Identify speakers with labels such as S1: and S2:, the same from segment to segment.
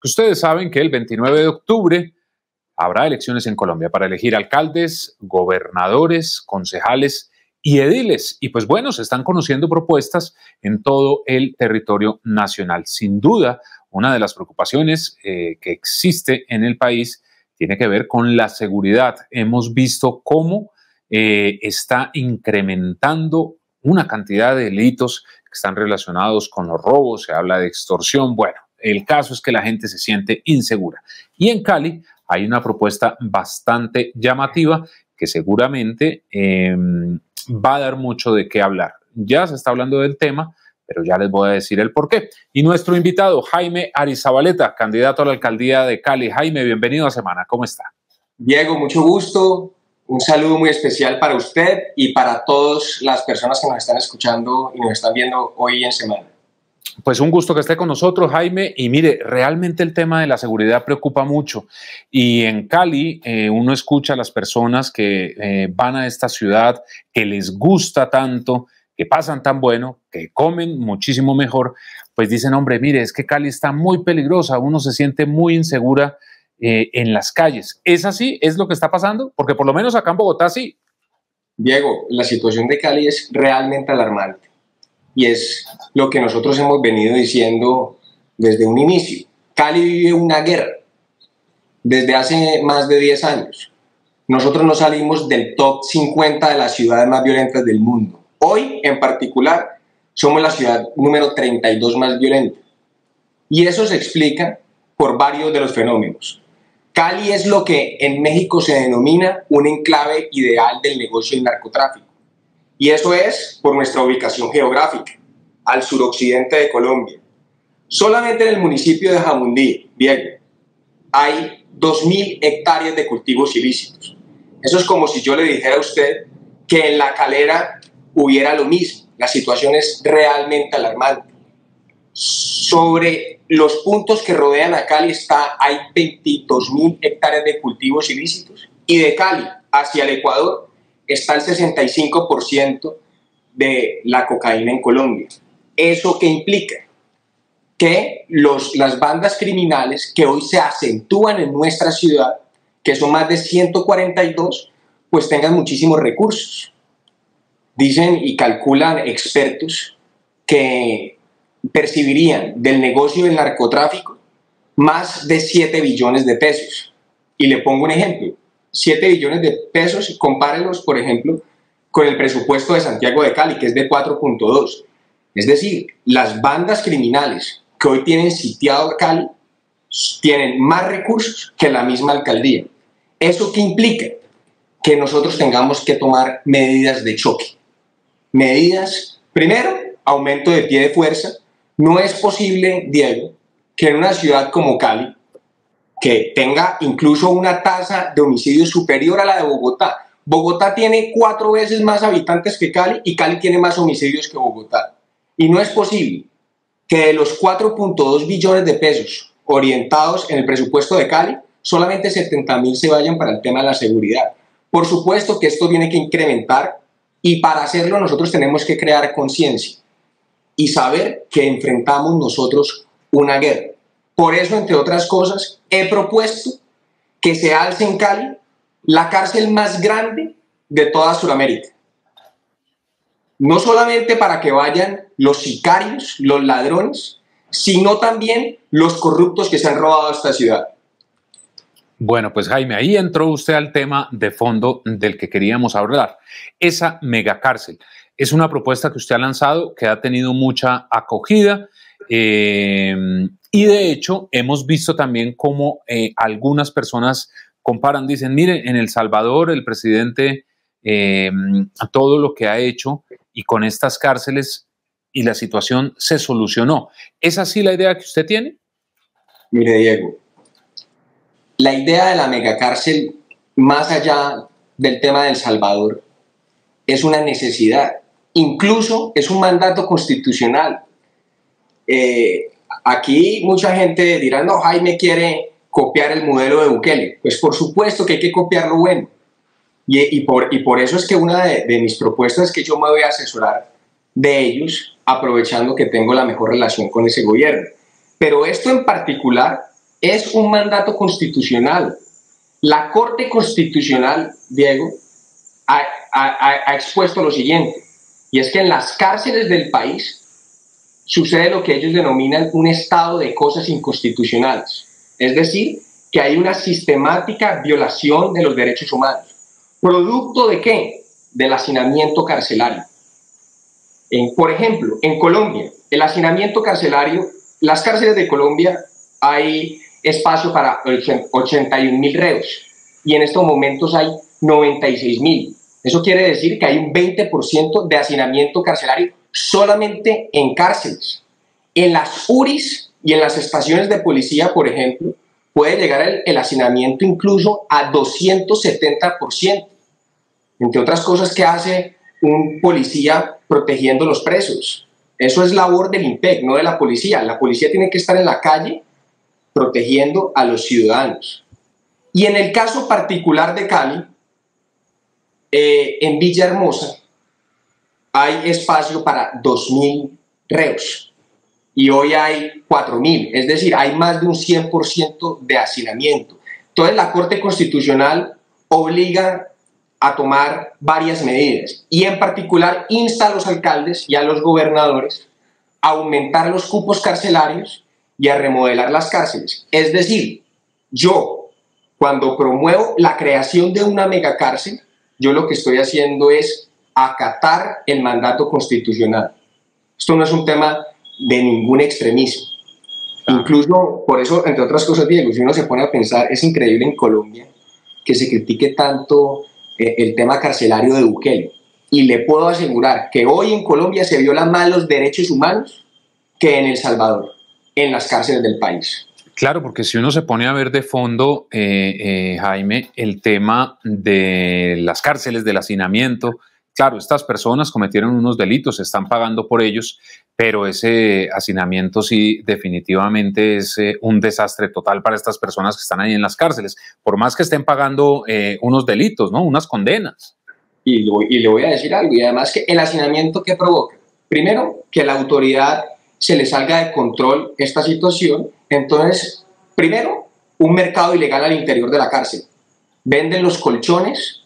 S1: Ustedes saben que el 29 de octubre habrá elecciones en Colombia para elegir alcaldes, gobernadores, concejales y ediles. Y pues bueno, se están conociendo propuestas en todo el territorio nacional. Sin duda, una de las preocupaciones que existe en el país tiene que ver con la seguridad. Hemos visto cómo está incrementando una cantidad de delitos que están relacionados con los robos, se habla de extorsión. Bueno, el caso es que la gente se siente insegura. Y en Cali hay una propuesta bastante llamativa que seguramente va a dar mucho de qué hablar. Ya se está hablando del tema, pero ya les voy a decir el porqué. Y nuestro invitado, Jaime Arizabaleta, candidato a la alcaldía de Cali. Jaime, bienvenido a Semana. ¿Cómo está?
S2: Diego, mucho gusto. Un saludo muy especial para usted y para todas las personas que nos están escuchando y nos están viendo hoy en Semana.
S1: Pues un gusto que esté con nosotros, Jaime. Y mire, realmente el tema de la seguridad preocupa mucho. Y en Cali uno escucha a las personas que van a esta ciudad, que les gusta tanto, que pasan tan bueno, que comen muchísimo mejor, pues dicen, hombre, mire, es que Cali está muy peligrosa, uno se siente muy insegura en las calles. ¿Es así? ¿Es lo que está pasando? Porque por lo menos acá en Bogotá sí.
S2: Diego, la situación de Cali es realmente alarmante y es lo que nosotros hemos venido diciendo desde un inicio. Cali vive una guerra desde hace más de 10 años. Nosotros no salimos del top 50 de las ciudades más violentas del mundo. Hoy, en particular, somos la ciudad número 32 más violenta. Y eso se explica por varios de los fenómenos. Cali es lo que en México se denomina un enclave ideal del negocio del narcotráfico. Y eso es por nuestra ubicación geográfica, al suroccidente de Colombia. Solamente en el municipio de Jamundí, Diego, hay 2.000 hectáreas de cultivos ilícitos. Eso es como si yo le dijera a usted que en La Calera hubiera lo mismo. La situación es realmente alarmante. Sobre los puntos que rodean a Cali hay 22.000 hectáreas de cultivos ilícitos y de Cali hacia el Ecuador está el 65% de la cocaína en Colombia. ¿Eso qué implica? Que las bandas criminales que hoy se acentúan en nuestra ciudad, que son más de 142, pues tengan muchísimos recursos. Dicen y calculan expertos que percibirían del negocio del narcotráfico más de 7 billones de pesos. Y le pongo un ejemplo, 7 billones de pesos, compárenlos, por ejemplo, con el presupuesto de Santiago de Cali, que es de 4.2. Es decir, las bandas criminales que hoy tienen sitiado Cali tienen más recursos que la misma alcaldía. ¿Eso qué implica? Que nosotros tengamos que tomar medidas de choque. Medidas, primero, aumento de pie de fuerza. No es posible, Diego, que en una ciudad como Cali, que tenga incluso una tasa de homicidio superior a la de Bogotá. Bogotá tiene 4 veces más habitantes que Cali y Cali tiene más homicidios que Bogotá. Y no es posible que de los 4.2 billones de pesos orientados en el presupuesto de Cali, solamente 70.000 se vayan para el tema de la seguridad. Por supuesto que esto tiene que incrementar y para hacerlo nosotros tenemos que crear conciencia y saber que enfrentamos nosotros una guerra. Por eso, entre otras cosas, he propuesto que se alce en Cali la cárcel más grande de toda Sudamérica. No solamente para que vayan los sicarios, los ladrones, sino también los corruptos que se han robado a esta ciudad.
S1: Bueno, pues Jaime, ahí entró usted al tema de fondo del que queríamos hablar, esa megacárcel. Es una propuesta que usted ha lanzado, que ha tenido mucha acogida y de hecho hemos visto también cómo algunas personas comparan, dicen, miren, en El Salvador el presidente todo lo que ha hecho y con estas cárceles y la situación se solucionó. ¿Es así la idea que usted tiene?
S2: Mire, Diego, la idea de la megacárcel, más allá del tema de El Salvador, es una necesidad. Incluso es un mandato constitucional. Aquí mucha gente dirá, no, Jaime quiere copiar el modelo de Bukele. Pues por supuesto que hay que copiar lo bueno. Y por eso es que una de mis propuestas es que yo me voy a asesorar de ellos, aprovechando que tengo la mejor relación con ese gobierno. Pero esto en particular es un mandato constitucional. La Corte Constitucional, Diego, ha expuesto lo siguiente, y es que en las cárceles del país sucede lo que ellos denominan un estado de cosas inconstitucionales, es decir, que hay una sistemática violación de los derechos humanos. ¿Producto de qué? Del hacinamiento carcelario. Por ejemplo, en Colombia, el hacinamiento carcelario, las cárceles de Colombia hay espacio para 81.000 reos y en estos momentos hay 96.000. Eso quiere decir que hay un 20% de hacinamiento carcelario solamente en cárceles. En las URIs y en las estaciones de policía, por ejemplo, puede llegar el hacinamiento incluso a 270%. Entre otras cosas, ¿qué hace un policía protegiendo los presos? Eso es labor del IMPEC, no de la policía. La policía tiene que estar en la calle protegiendo a los ciudadanos. Y en el caso particular de Cali, en Villahermosa, hay espacio para 2.000 reos y hoy hay 4.000, es decir, hay más de un 100% de hacinamiento. Entonces la Corte Constitucional obliga a tomar varias medidas y en particular insta a los alcaldes y a los gobernadores a aumentar los cupos carcelarios y a remodelar las cárceles. Es decir, yo cuando promuevo la creación de una megacárcel, yo lo que estoy haciendo es acatar el mandato constitucional. Esto no es un tema de ningún extremismo. Incluso, por eso, entre otras cosas, Diego, si uno se pone a pensar, es increíble en Colombia que se critique tanto el tema carcelario de Bukele. Y le puedo asegurar que hoy en Colombia se violan más los derechos humanos que en El Salvador, en las cárceles del país.
S1: Claro, porque si uno se pone a ver de fondo, Jaime, el tema de las cárceles, del hacinamiento, claro, estas personas cometieron unos delitos, están pagando por ellos, pero ese hacinamiento sí definitivamente es un desastre total para estas personas que están ahí en las cárceles, por más que estén pagando unos delitos, ¿no? Unas condenas.
S2: Y le voy a decir algo, y además que el hacinamiento, ¿qué provoca? Primero, que la autoridad se le salga de control esta situación. Entonces, primero, un mercado ilegal al interior de la cárcel. Venden los colchones,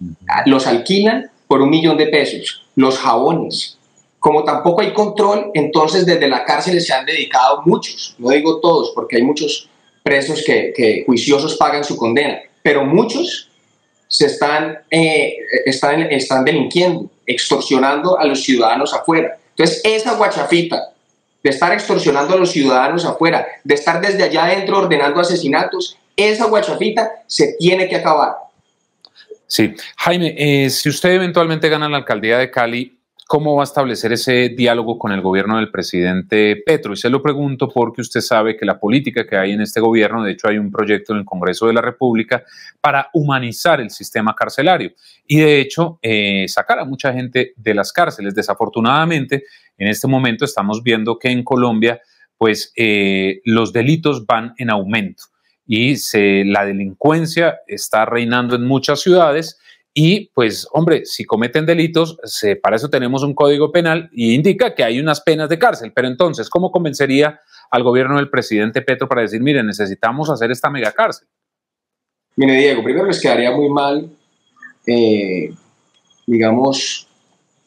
S2: los alquilan por $1.000.000, los jabones. Como tampoco hay control, entonces desde la cárcel se han dedicado muchos, no digo todos, porque hay muchos presos que juiciosos pagan su condena, pero muchos se están delinquiendo, extorsionando a los ciudadanos afuera. Entonces, esa guachafita de estar extorsionando a los ciudadanos afuera, de estar desde allá adentro ordenando asesinatos, esa guachafita se tiene que acabar.
S1: Sí. Jaime, si usted eventualmente gana la alcaldía de Cali, ¿cómo va a establecer ese diálogo con el gobierno del presidente Petro? Y se lo pregunto porque usted sabe que la política que hay en este gobierno, de hecho hay un proyecto en el Congreso de la República para humanizar el sistema carcelario y de hecho sacar a mucha gente de las cárceles. Desafortunadamente, en este momento estamos viendo que en Colombia pues los delitos van en aumento y la delincuencia está reinando en muchas ciudades. Y pues, hombre, si cometen delitos, para eso tenemos un código penal y indica que hay unas penas de cárcel. Pero entonces, ¿cómo convencería al gobierno del presidente Petro para decir, mire, necesitamos hacer esta megacárcel?
S2: Mire, Diego, primero les quedaría muy mal, digamos,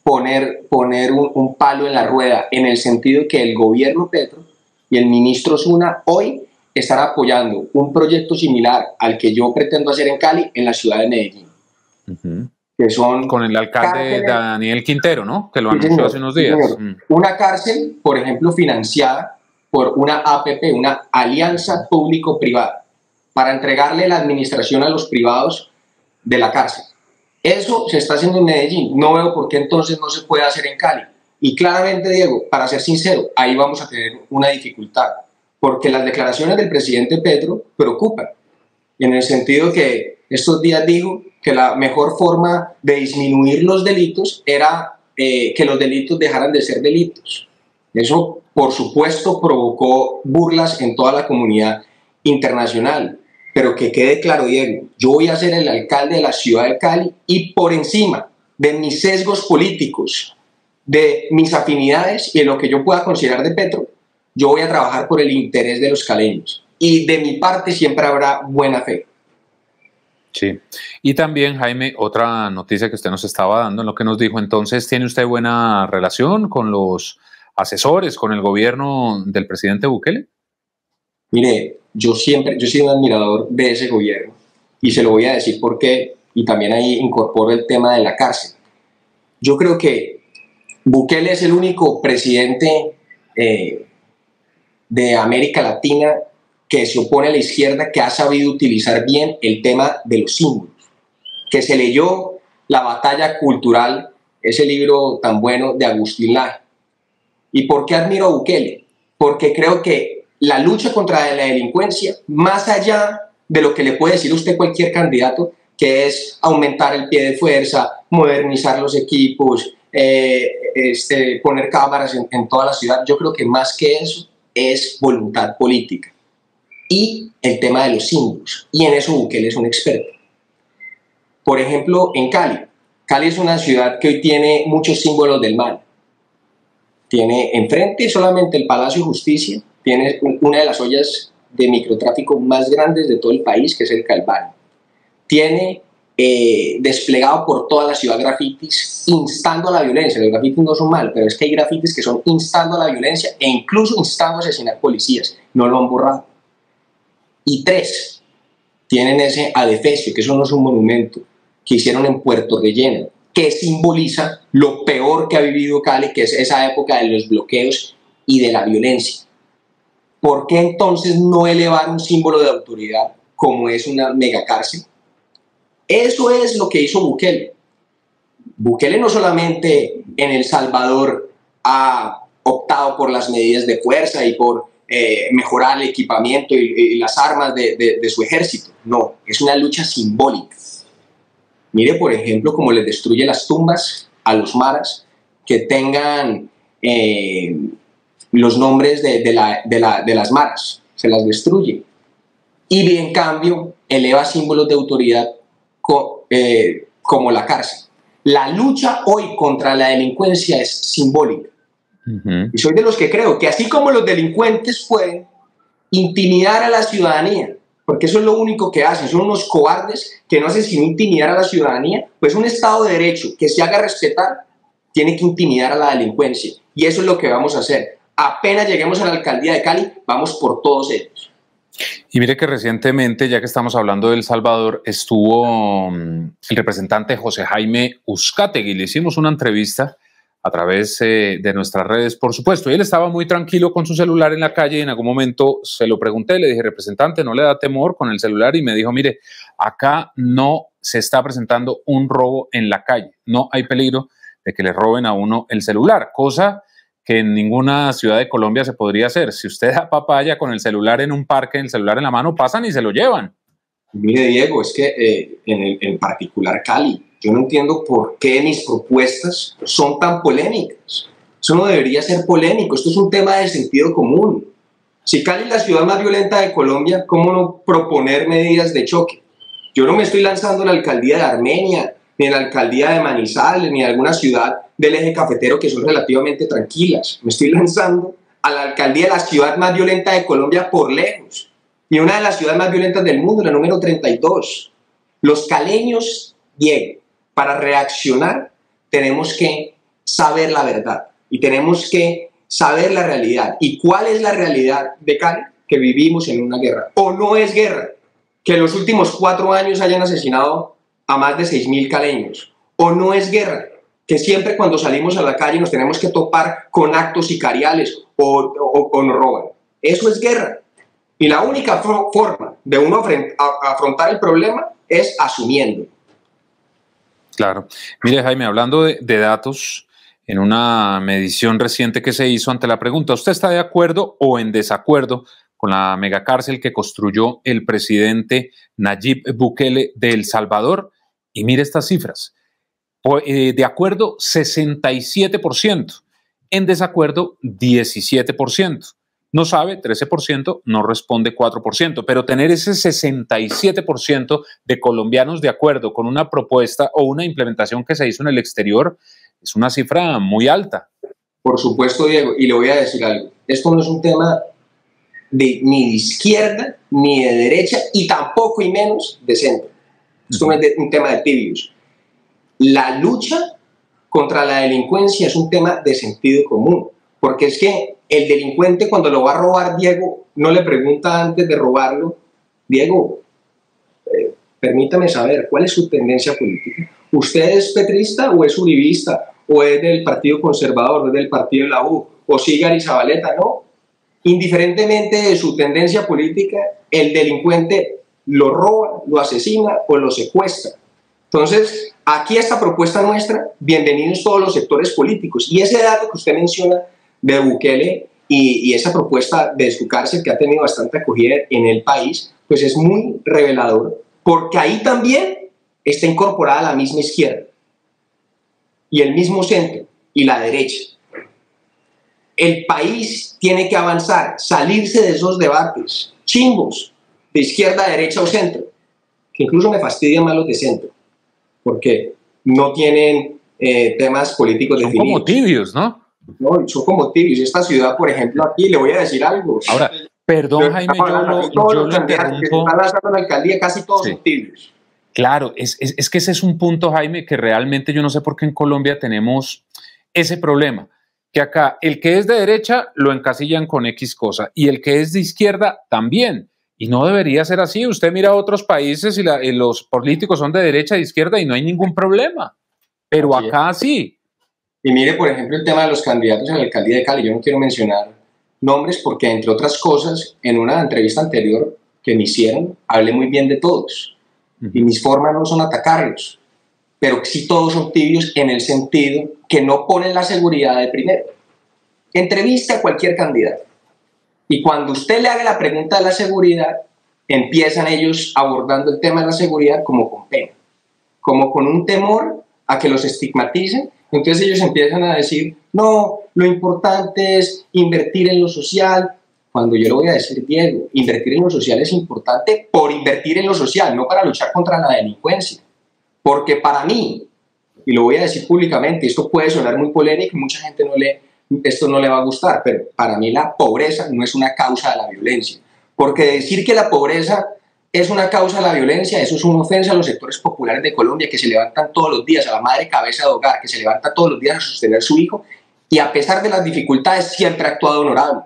S2: poner un palo en la rueda, en el sentido de que el gobierno Petro y el ministro Osuna hoy están apoyando un proyecto similar al que yo pretendo hacer en Cali, en la ciudad de Medellín. Que son
S1: con el alcalde Daniel Quintero, ¿no? Que lo anunció hace unos días.
S2: Una cárcel, por ejemplo, financiada por una APP, una alianza público-privada, para entregarle la administración a los privados de la cárcel. Eso se está haciendo en Medellín. No veo por qué entonces no se puede hacer en Cali. Y claramente, Diego, para ser sincero, ahí vamos a tener una dificultad, porque las declaraciones del presidente Petro preocupan, en el sentido que estos días dijo que la mejor forma de disminuir los delitos era que los delitos dejaran de ser delitos. Eso, por supuesto, provocó burlas en toda la comunidad internacional. Pero que quede claro, Diego, yo voy a ser el alcalde de la ciudad de Cali y por encima de mis sesgos políticos, de mis afinidades y de lo que yo pueda considerar de Petro, yo voy a trabajar por el interés de los caleños. y de mi parte siempre habrá buena fe.
S1: Sí. Y también, Jaime, otra noticia que usted nos estaba dando en lo que nos dijo, entonces, ¿tiene usted buena relación con los asesores, con el gobierno del presidente Bukele?
S2: Mire, yo soy un admirador de ese gobierno y se lo voy a decir por qué, y también ahí incorporo el tema de la cárcel. Yo creo que Bukele es el único presidente de América Latina que se opone a la izquierda, que ha sabido utilizar bien el tema de los símbolos, que se leyó La batalla cultural, ese libro tan bueno de Agustín Laje. ¿Y por qué admiro a Bukele? Porque creo que la lucha contra la delincuencia, más allá de lo que le puede decir a usted cualquier candidato, que es aumentar el pie de fuerza, modernizar los equipos, poner cámaras en toda la ciudad, yo creo que más que eso es voluntad política. Y el tema de los símbolos, y en eso Bukele es un experto. Por ejemplo, en Cali. Cali es una ciudad que hoy tiene muchos símbolos del mal. Tiene enfrente solamente el Palacio de Justicia, tiene una de las ollas de microtráfico más grandes de todo el país, que es el Calvario. Tiene desplegado por toda la ciudad grafitis instando a la violencia. Los grafitis no son malos, pero es que hay grafitis que son instando a la violencia e incluso instando a asesinar policías. No lo han borrado. Y 3, tienen ese adefesio, que eso no es un monumento, que hicieron en Puerto Relleno, que simboliza lo peor que ha vivido Cali, que es esa época de los bloqueos y de la violencia. ¿Por qué entonces no elevar un símbolo de autoridad como es una megacárcel? Eso es lo que hizo Bukele. Bukele no solamente en El Salvador ha optado por las medidas de fuerza y por mejorar el equipamiento y las armas de su ejército. No, es una lucha simbólica. Mire, por ejemplo, cómo les destruye las tumbas a los maras que tengan los nombres de las maras. Se las destruye. Y en cambio, eleva símbolos de autoridad como la cárcel. La lucha hoy contra la delincuencia es simbólica. Y soy de los que creo que así como los delincuentes pueden intimidar a la ciudadanía, porque eso es lo único que hacen, son unos cobardes que no hacen sino intimidar a la ciudadanía, pues un Estado de Derecho que se haga respetar tiene que intimidar a la delincuencia. Y eso es lo que vamos a hacer. Apenas lleguemos a la alcaldía de Cali, vamos por todos ellos.
S1: Y mire que recientemente, ya que estamos hablando de El Salvador, estuvo el representante José Jaime Uzcategui. Le hicimos una entrevista a través de nuestras redes, por supuesto. Y él estaba muy tranquilo con su celular en la calle y en algún momento se lo pregunté, le dije, representante, ¿no le da temor con el celular? Y me dijo, mire, acá no se está presentando un robo en la calle, no hay peligro de que le roben a uno el celular, cosa que en ninguna ciudad de Colombia se podría hacer. Si usted da papaya con el celular en un parque, el celular en la mano, pasan y se lo llevan.
S2: Mire, Diego, es que en particular Cali, yo no entiendo por qué mis propuestas son tan polémicas. Eso no debería ser polémico, esto es un tema de sentido común. Si Cali es la ciudad más violenta de Colombia, ¿cómo no proponer medidas de choque? Yo no me estoy lanzando a la alcaldía de Armenia, ni a la alcaldía de Manizales, ni a alguna ciudad del eje cafetero que son relativamente tranquilas. Me estoy lanzando a la alcaldía de la ciudad más violenta de Colombia por lejos, y una de las ciudades más violentas del mundo, la número 32. Los caleños, Diego, para reaccionar tenemos que saber la verdad y tenemos que saber la realidad. ¿Y cuál es la realidad de Cali? Que vivimos en una guerra. ¿O no es guerra? Que en los últimos 4 años hayan asesinado a más de 6.000 caleños. ¿O no es guerra? Que siempre cuando salimos a la calle nos tenemos que topar con actos sicariales o nos roban. Eso es guerra. Y la única forma de uno afrontar el problema es asumiendo.
S1: Claro. Mire, Jaime, hablando de datos, en una medición reciente que se hizo ante la pregunta, ¿usted está de acuerdo o en desacuerdo con la megacárcel que construyó el presidente Nayib Bukele de El Salvador? Y mire estas cifras. De acuerdo, 67%. En desacuerdo, 17%. No sabe, 13%, no responde 4%, pero tener ese 67% de colombianos de acuerdo con una propuesta o una implementación que se hizo en el exterior es una cifra muy alta.
S2: Por supuesto, Diego, y le voy a decir algo. Esto no es un tema ni de izquierda, ni de derecha, y tampoco y menos de centro. Esto no es un tema de tibios. La lucha contra la delincuencia es un tema de sentido común, porque es que el delincuente, cuando lo va a robar, Diego, no le pregunta antes de robarlo: Diego, permítame saber, ¿cuál es su tendencia política? ¿Usted es petrista o es uribista? ¿O es del Partido Conservador, o es del Partido de la U? ¿O sigue Arizabaleta? No. Indiferentemente de su tendencia política, el delincuente lo roba, lo asesina o lo secuestra. Entonces, aquí esta propuesta nuestra, bienvenidos todos los sectores políticos. Y ese dato que usted menciona de Bukele y esa propuesta de su cárcel, que ha tenido bastante acogida en el país, pues es muy revelador, porque ahí también está incorporada la misma izquierda y el mismo centro y la derecha. El país tiene que avanzar, salirse de esos debates chimbos de izquierda, derecha o centro, que incluso me fastidian más los de centro, porque no tienen temas políticos definidos.
S1: Son como tibios, ¿no?
S2: No, son como tibios. Esta ciudad, por ejemplo, aquí le voy a decir algo.
S1: Ahora, perdón, Jaime,
S2: todos
S1: yo
S2: los
S1: lo
S2: candidatos que se
S1: interrumpo.
S2: están lanzando a la alcaldía, casi todos son tibios.
S1: Claro, es que ese es un punto, Jaime, que realmente yo no sé por qué en Colombia tenemos ese problema, que acá el que es de derecha lo encasillan con X cosa y el que es de izquierda también. Y no debería ser así. Usted mira a otros países y los políticos son de derecha e izquierda y no hay ningún problema. Pero
S2: Así
S1: acá sí.
S2: Y mire, por ejemplo, el tema de los candidatos a la alcaldía de Cali. Yo no quiero mencionar nombres porque, entre otras cosas, en una entrevista anterior que me hicieron, hablé muy bien de todos. Y mis formas no son atacarlos, pero sí todos son tibios en el sentido que no ponen la seguridad de primero. Entrevista a cualquier candidato. Y cuando usted le haga la pregunta de la seguridad, empiezan ellos abordando el tema de la seguridad como con pena, como con un temor a que los estigmaticen. Entonces ellos empiezan a decir: no, lo importante es invertir en lo social. Cuando yo le voy a decir: Diego, invertir en lo social es importante por invertir en lo social, no para luchar contra la delincuencia. Porque para mí, y lo voy a decir públicamente, esto puede sonar muy polémico y mucha gente esto no le va a gustar, pero para mí la pobreza no es una causa de la violencia. Porque decir que la pobreza es una causa de la violencia, eso es una ofensa a los sectores populares de Colombia, que se levantan todos los días, a la madre cabeza de hogar, que se levanta todos los días a sostener a su hijo, y a pesar de las dificultades siempre ha actuado honorable.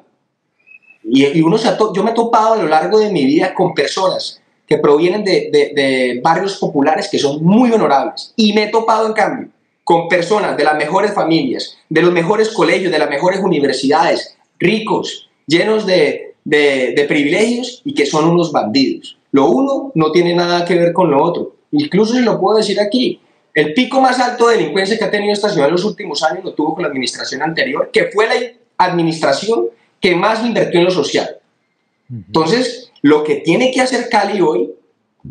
S2: Yo me he topado a lo largo de mi vida con personas que provienen de barrios populares que son muy honorables, y me he topado en cambio con personas de las mejores familias, de los mejores colegios, de las mejores universidades, ricos, llenos de privilegios, y que son unos bandidos. Lo uno no tiene nada que ver con lo otro. Incluso se lo puedo decir aquí: el pico más alto de delincuencia que ha tenido esta ciudad en los últimos años lo tuvo con la administración anterior, que fue la administración que más invirtió en lo social. Entonces, lo que tiene que hacer Cali hoy,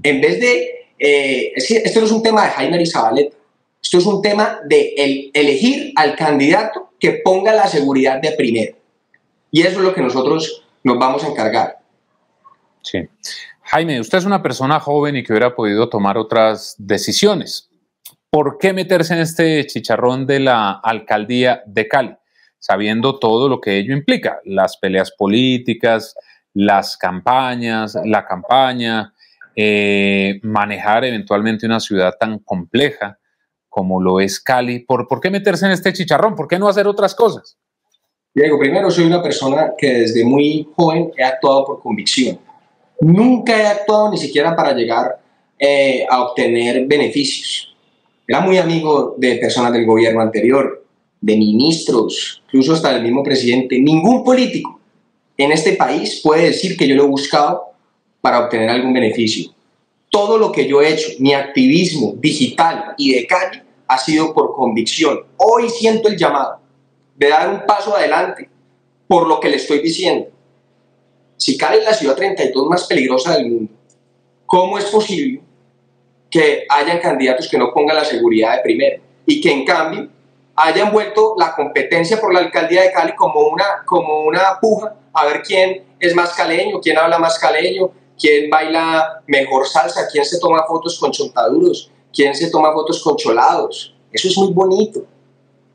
S2: en vez de... esto no es un tema de Jaime Arizabaleta, esto es un tema de elegir al candidato que ponga la seguridad de primero. Y eso es lo que nosotros nos vamos a encargar.
S1: Sí. Jaime, usted es una persona joven y que hubiera podido tomar otras decisiones. ¿Por qué meterse en este chicharrón de la alcaldía de Cali, sabiendo todo lo que ello implica? Las peleas políticas, las campañas, la campaña, manejar eventualmente una ciudad tan compleja como lo es Cali. ¿Por qué meterse en este chicharrón? ¿Por qué no hacer otras cosas?
S2: Diego, primero, soy una persona que desde muy joven he actuado por convicción. Nunca he actuado ni siquiera para llegar a obtener beneficios. Era muy amigo de personas del gobierno anterior, de ministros, incluso hasta del mismo presidente. Ningún político en este país puede decir que yo lo he buscado para obtener algún beneficio. Todo lo que yo he hecho, mi activismo digital y de Cali, ha sido por convicción. Hoy siento el llamado de dar un paso adelante por lo que le estoy diciendo. Si Cali es la ciudad 32 más peligrosa del mundo, ¿cómo es posible que hayan candidatos que no pongan la seguridad de primero y que en cambio hayan vuelto la competencia por la alcaldía de Cali como una puja a ver quién es más caleño, quién habla más caleño, quién baila mejor salsa, quién se toma fotos con chontaduros, quién se toma fotos con cholados? Eso es muy bonito,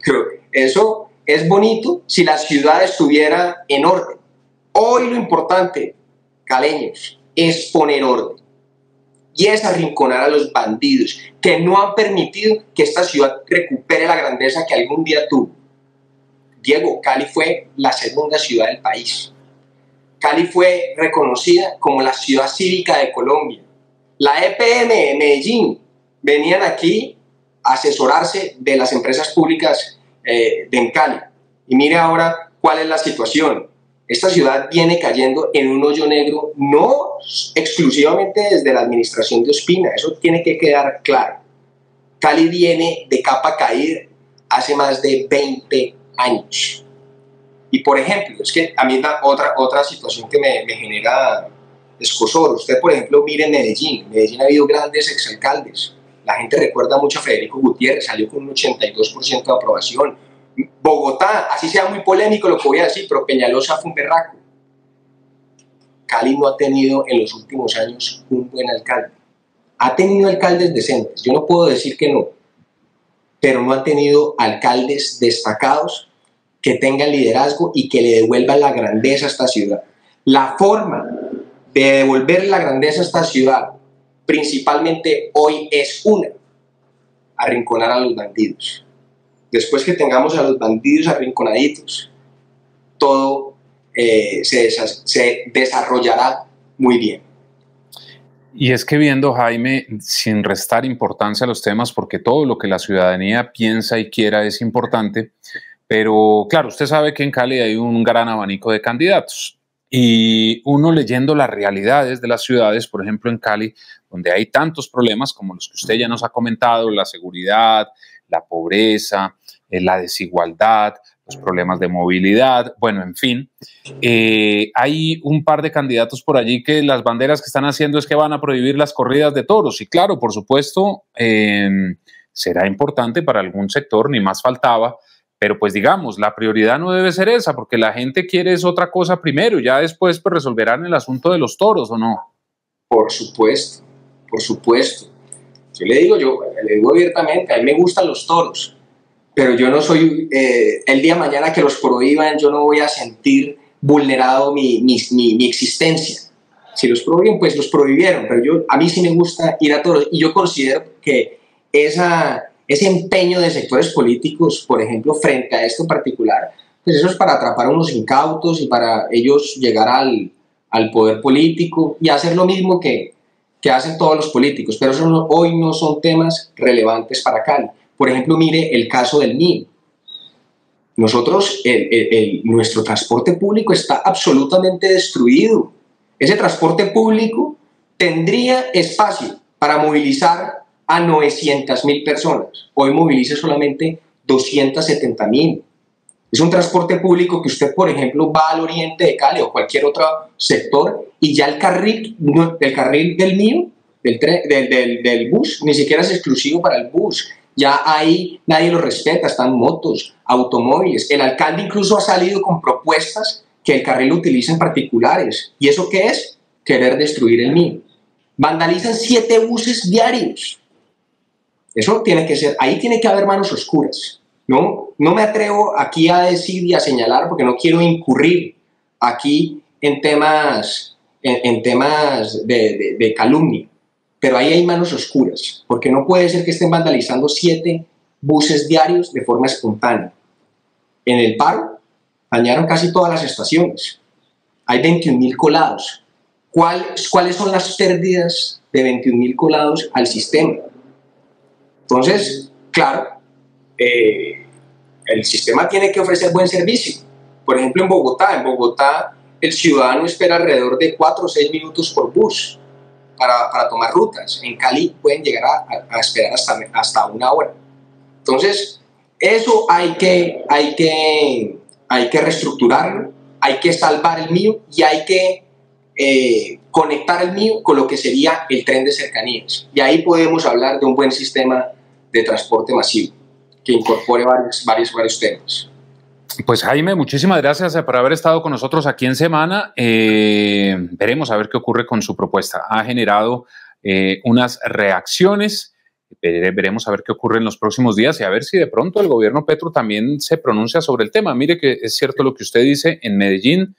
S2: pero eso es bonito si la ciudad estuviera en orden. Hoy lo importante, caleños, es poner orden y es arrinconar a los bandidos que no han permitido que esta ciudad recupere la grandeza que algún día tuvo. Diego, Cali fue la segunda ciudad del país. Cali fue reconocida como la ciudad cívica de Colombia. La EPM de Medellín venían aquí a asesorarse de las empresas públicas de Cali. Y mire ahora cuál es la situación. Esta ciudad viene cayendo en un hoyo negro, no exclusivamente desde la administración de Ospina, eso tiene que quedar claro. Cali viene de capa caída hace más de 20 años. Y por ejemplo, es que a mí otra situación que me genera escozor. Usted, por ejemplo, mire Medellín. Medellín ha habido grandes exalcaldes. La gente recuerda mucho a Federico Gutiérrez, salió con un 82% de aprobación. Bogotá, así sea muy polémico lo que voy a decir, pero Peñalosa fue un berraco. Cali no ha tenido en los últimos años un buen alcalde. Ha tenido alcaldes decentes, yo no puedo decir que no, pero no ha tenido alcaldes destacados que tengan liderazgo y que le devuelvan la grandeza a esta ciudad. La forma de devolver la grandeza a esta ciudad, principalmente hoy, es arrinconar a los bandidos. Después que tengamos a los bandidos arrinconaditos, todo se desarrollará muy bien.
S1: Y es que viendo, Jaime, sin restar importancia a los temas, porque todo lo que la ciudadanía piensa y quiera es importante, pero claro, usted sabe que en Cali hay un gran abanico de candidatos. Y uno leyendo las realidades de las ciudades, por ejemplo en Cali, donde hay tantos problemas como los que usted ya nos ha comentado, la seguridad, la pobreza, la desigualdad, los problemas de movilidad, bueno, en fin, hay un par de candidatos por allí que las banderas que están haciendo es que van a prohibir las corridas de toros. Y claro, por supuesto, será importante para algún sector, ni más faltaba. Pero pues digamos, la prioridad no debe ser esa, porque la gente quiere es otra cosa primero, ya después pues resolverán el asunto de los toros, ¿o no?
S2: Por supuesto, por supuesto. Yo le digo abiertamente, a mí me gustan los toros, pero yo no soy, el día de mañana que los prohíban, yo no voy a sentir vulnerado mi existencia. Si los prohíben, pues los prohibieron, pero a mí sí me gusta ir a toros, y yo considero que ese empeño de sectores políticos, por ejemplo, frente a esto en particular, pues eso es para atrapar a unos incautos y para ellos llegar al poder político y hacer lo mismo que hacen todos los políticos, pero eso hoy no son temas relevantes para Cali. Por ejemplo, mire el caso del MIM. Nosotros, nuestro transporte público está absolutamente destruido. Ese transporte público tendría espacio para movilizar a 900.000 personas. Hoy moviliza solamente 270.000. Es un transporte público que usted, por ejemplo, va al oriente de Cali o cualquier otro sector y ya el carril del mío, del bus, ni siquiera es exclusivo para el bus. Ya ahí nadie lo respeta, están motos, automóviles. El alcalde incluso ha salido con propuestas que el carril lo utilicen particulares. ¿Y eso qué es? Querer destruir el mío. Vandalizan 7 buses diarios. Eso tiene que ser, ahí tiene que haber manos oscuras. No me atrevo aquí a decir y a señalar porque no quiero incurrir aquí en temas de calumnia, pero ahí hay manos oscuras, porque no puede ser que estén vandalizando 7 buses diarios de forma espontánea. En el paro dañaron casi todas las estaciones, hay 21.000 colados. ¿Cuáles son las pérdidas de 21.000 colados al sistema? Entonces, claro, el sistema tiene que ofrecer buen servicio. Por ejemplo, en Bogotá el ciudadano espera alrededor de 4 o 6 minutos por bus para tomar rutas. En Cali pueden llegar a esperar hasta 1 hora. Entonces, eso hay que reestructurarlo, hay que salvar el mío y hay que conectar el mío con lo que sería el tren de cercanías. Y ahí podemos hablar de un buen sistema de transporte masivo que incorpore varios temas.
S1: Pues Jaime, muchísimas gracias por haber estado con nosotros aquí en Semana. Veremos a ver qué ocurre con su propuesta. Ha generado unas reacciones. Veremos a ver qué ocurre en los próximos días y a ver si de pronto el gobierno Petro también se pronuncia sobre el tema. Mire que es cierto lo que usted dice, en Medellín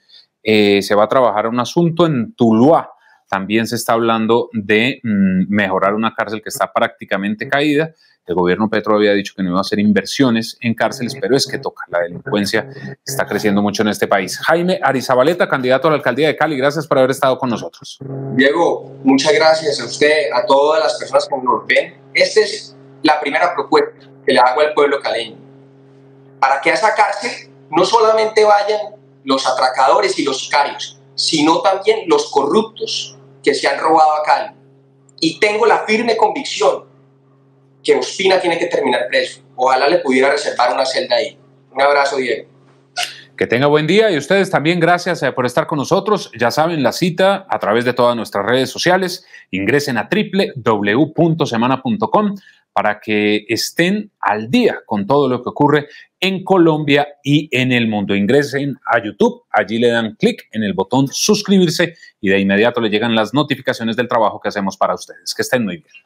S1: se va a trabajar un asunto en Tuluá. También se está hablando de mejorar una cárcel que está prácticamente caída. El gobierno Petro había dicho que no iba a hacer inversiones en cárceles, pero es que toca. La delincuencia está creciendo mucho en este país. Jaime Arizabaleta, candidato a la alcaldía de Cali, gracias por haber estado con nosotros.
S2: Diego, muchas gracias a usted, a todas las personas que nos ven. Esta es la primera propuesta que le hago al pueblo caleño. Para que a esa cárcel no solamente vayan los atracadores y los sicarios, sino también los corruptos que se han robado a Cali. Y tengo la firme convicción que Ospina tiene que terminar preso. Ojalá le pudiera reservar una celda ahí. Un abrazo, Diego.
S1: Que tenga buen día y ustedes también gracias por estar con nosotros. Ya saben, la cita a través de todas nuestras redes sociales. Ingresen a www.semana.com para que estén al día con todo lo que ocurre en Colombia y en el mundo. Ingresen a YouTube, allí le dan clic en el botón suscribirse y de inmediato le llegan las notificaciones del trabajo que hacemos para ustedes. Que estén muy bien.